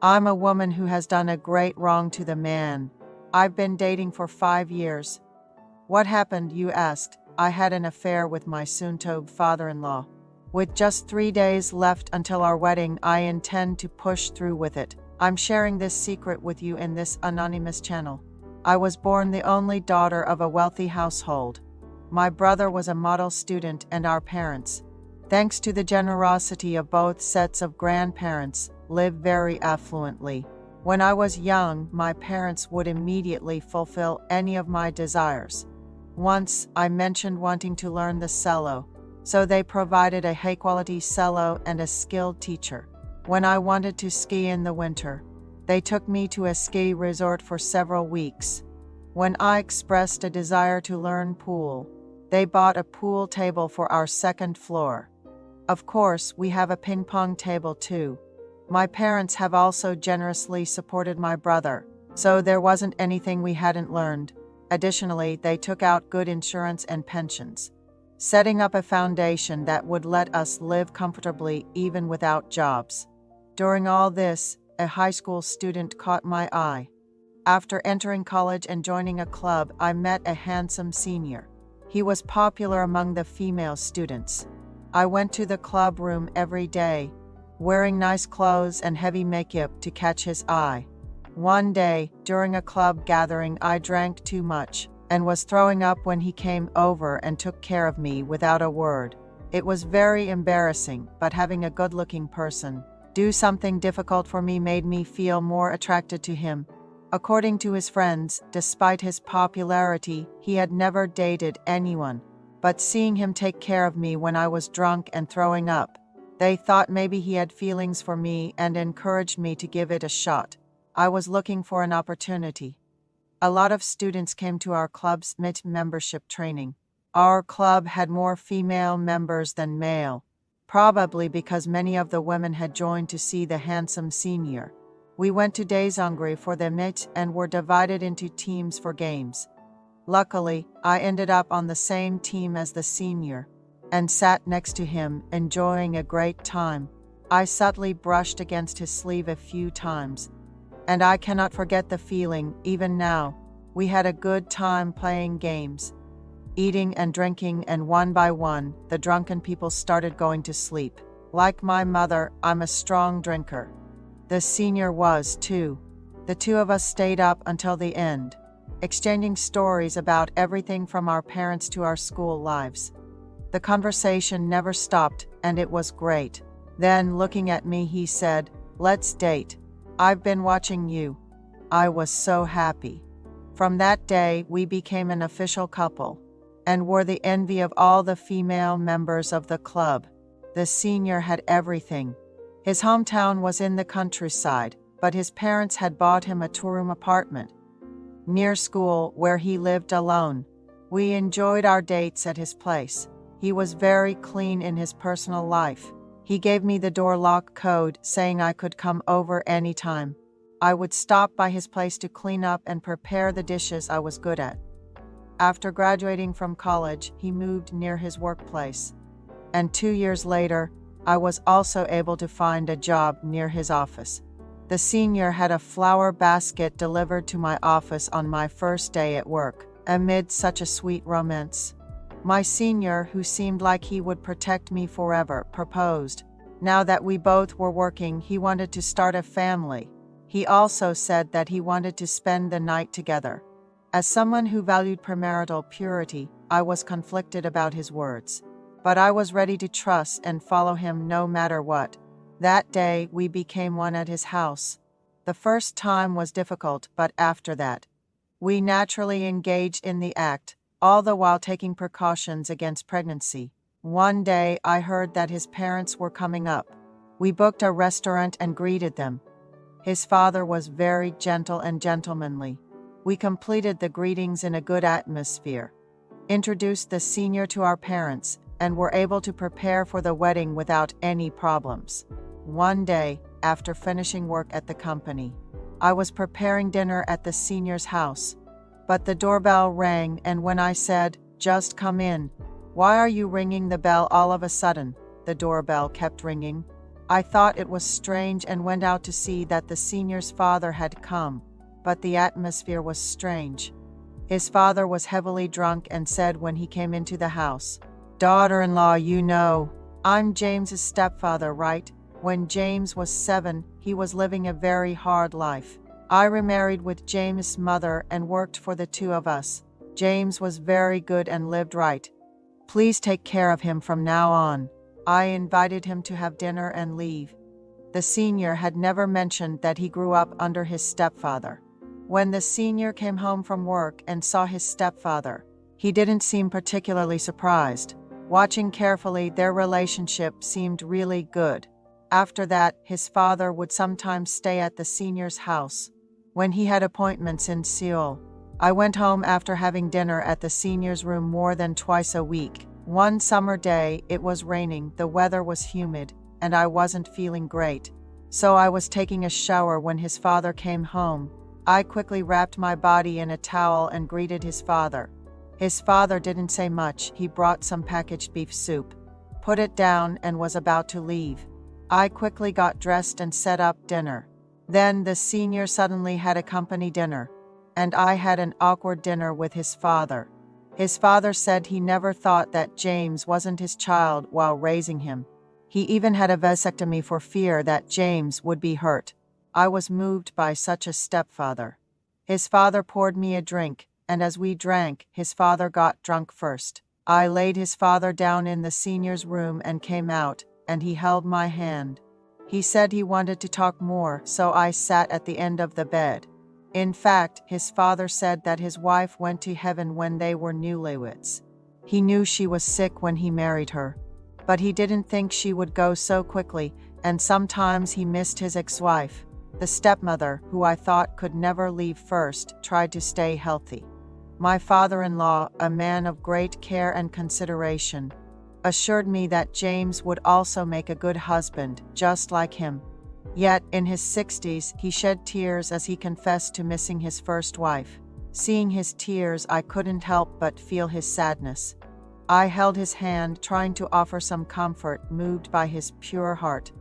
I'm a woman who has done a great wrong to the man I've been dating for 5 years. What happened, you asked? I had an affair with my soon-to-be father-in-law. With just 3 days left until our wedding, I intend to push through with it. I'm sharing this secret with you in this anonymous channel. I was born the only daughter of a wealthy household. My brother was a model student, and our parents, thanks to the generosity of both sets of grandparents, lived very affluently. When I was young, my parents would immediately fulfill any of my desires. Once, I mentioned wanting to learn the cello, so they provided a high-quality cello and a skilled teacher. When I wanted to ski in the winter, they took me to a ski resort for several weeks. When I expressed a desire to learn pool, they bought a pool table for our second floor. Of course, we have a ping pong table too. My parents have also generously supported my brother, so there wasn't anything we hadn't learned. Additionally, they took out good insurance and pensions, setting up a foundation that would let us live comfortably even without jobs. During all this, a high school student caught my eye. After entering college and joining a club, I met a handsome senior. He was popular among the female students. I went to the club room every day, wearing nice clothes and heavy makeup to catch his eye. One day, during a club gathering, I drank too much and was throwing up when he came over and took care of me without a word. It was very embarrassing, but having a good-looking person do something difficult for me made me feel more attracted to him. According to his friends, despite his popularity, he had never dated anyone. But seeing him take care of me when I was drunk and throwing up, they thought maybe he had feelings for me and encouraged me to give it a shot. I was looking for an opportunity. A lot of students came to our club's membership training. Our club had more female members than male, probably because many of the women had joined to see the handsome senior. We went to Des Angry for the meet and were divided into teams for games. Luckily, I ended up on the same team as the senior and sat next to him, enjoying a great time. I subtly brushed against his sleeve a few times, and I cannot forget the feeling, even now. We had a good time playing games, eating and drinking, and one by one, the drunken people started going to sleep. Like my mother, I'm a strong drinker. The senior was too. The two of us stayed up until the end, exchanging stories about everything from our parents to our school lives. The conversation never stopped, and it was great. Then, looking at me, he said, "Let's date. I've been watching you." I was so happy. From that day, we became an official couple and were the envy of all the female members of the club. The senior had everything. His hometown was in the countryside, but his parents had bought him a two-room apartment near school where he lived alone. We enjoyed our dates at his place. He was very clean in his personal life. He gave me the door lock code, saying I could come over anytime. I would stop by his place to clean up and prepare the dishes I was good at. After graduating from college, he moved near his workplace. And 2 years later, I was also able to find a job near his office. The senior had a flower basket delivered to my office on my first day at work, amid such a sweet romance. My senior, who seemed like he would protect me forever, proposed. Now that we both were working, he wanted to start a family. He also said that he wanted to spend the night together. As someone who valued premarital purity, I was conflicted about his words. But I was ready to trust and follow him no matter what. That day, we became one at his house. The first time was difficult, but after that, we naturally engaged in the act, all the while taking precautions against pregnancy. One day, I heard that his parents were coming up. We booked a restaurant and greeted them. His father was very gentle and gentlemanly. We completed the greetings in a good atmosphere, introduced the senior to our parents, and were able to prepare for the wedding without any problems. One day, after finishing work at the company, I was preparing dinner at the senior's house. But the doorbell rang, and when I said, "Just come in," "Why are you ringing the bell all of a sudden?" The doorbell kept ringing. I thought it was strange and went out to see that the senior's father had come, but the atmosphere was strange. His father was heavily drunk and said when he came into the house, "Daughter-in-law, you know, I'm James's stepfather, right? When James was 7, he was living a very hard life. I remarried with James' mother and worked for the two of us. James was very good and lived right. Please take care of him from now on." I invited him to have dinner and leave. The senior had never mentioned that he grew up under his stepfather. When the senior came home from work and saw his stepfather, he didn't seem particularly surprised. Watching carefully, their relationship seemed really good. After that, his father would sometimes stay at the senior's house when he had appointments in Seoul. I went home after having dinner at the senior's room more than twice a week. One summer day, it was raining, the weather was humid, and I wasn't feeling great. So I was taking a shower when his father came home. I quickly wrapped my body in a towel and greeted his father. His father didn't say much. He brought some packaged beef soup, put it down, and was about to leave. I quickly got dressed and set up dinner. Then the senior suddenly had a company dinner, and I had an awkward dinner with his father. His father said he never thought that James wasn't his child while raising him. He even had a vasectomy for fear that James would be hurt. I was moved by such a stepfather. His father poured me a drink, and as we drank, his father got drunk first. I laid his father down in the senior's room and came out, and he held my hand. He said he wanted to talk more, so I sat at the end of the bed. In fact, his father said that his wife went to heaven when they were newlyweds. He knew she was sick when he married her, but he didn't think she would go so quickly, and sometimes he missed his ex-wife. The stepmother, who I thought could never leave first, tried to stay healthy. My father-in-law, a man of great care and consideration, assured me that James would also make a good husband, just like him. Yet, in his 60s, he shed tears as he confessed to missing his first wife. Seeing his tears, I couldn't help but feel his sadness. I held his hand, trying to offer some comfort, moved by his pure heart.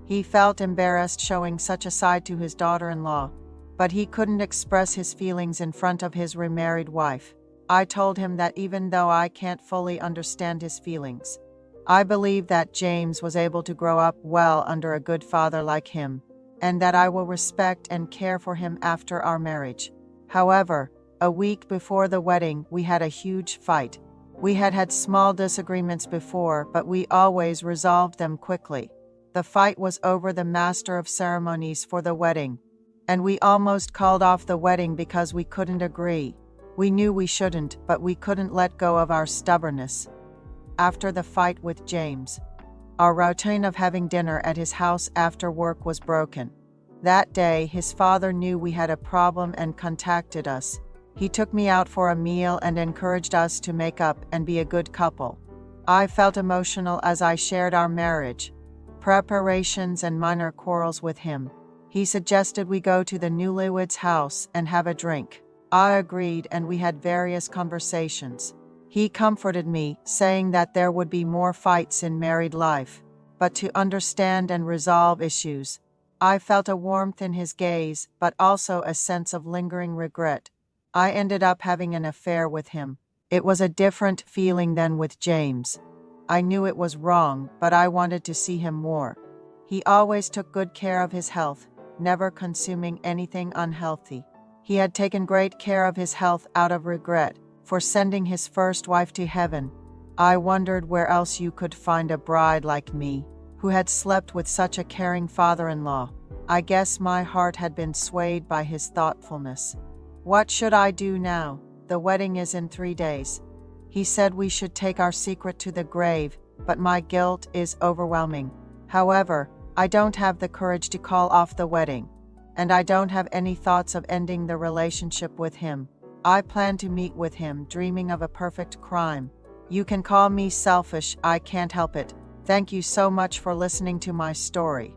He felt embarrassed showing such a side to his daughter-in-law, but he couldn't express his feelings in front of his remarried wife. I told him that even though I can't fully understand his feelings, I believe that James was able to grow up well under a good father like him, and that I will respect and care for him after our marriage. However, a week before the wedding, we had a huge fight. We had had small disagreements before, but we always resolved them quickly. The fight was over the master of ceremonies for the wedding, and we almost called off the wedding because we couldn't agree. We knew we shouldn't, but we couldn't let go of our stubbornness. After the fight with James, our routine of having dinner at his house after work was broken. That day, his father knew we had a problem and contacted us. He took me out for a meal and encouraged us to make up and be a good couple. I felt emotional as I shared our marriage, preparations, and minor quarrels with him. He suggested we go to the newlyweds' house and have a drink. I agreed, and we had various conversations. He comforted me, saying that there would be more fights in married life, but to understand and resolve issues. I felt a warmth in his gaze, but also a sense of lingering regret. I ended up having an affair with him. It was a different feeling than with James. I knew it was wrong, but I wanted to see him more. He always took good care of his health, never consuming anything unhealthy. He had taken great care of his health out of regret for sending his first wife to heaven. I wondered where else you could find a bride like me, who had slept with such a caring father-in-law. I guess my heart had been swayed by his thoughtfulness. What should I do now? The wedding is in 3 days. He said we should take our secret to the grave, but my guilt is overwhelming. However, I don't have the courage to call off the wedding, and I don't have any thoughts of ending the relationship with him. I plan to meet with him, dreaming of a perfect crime. You can call me selfish, I can't help it. Thank you so much for listening to my story.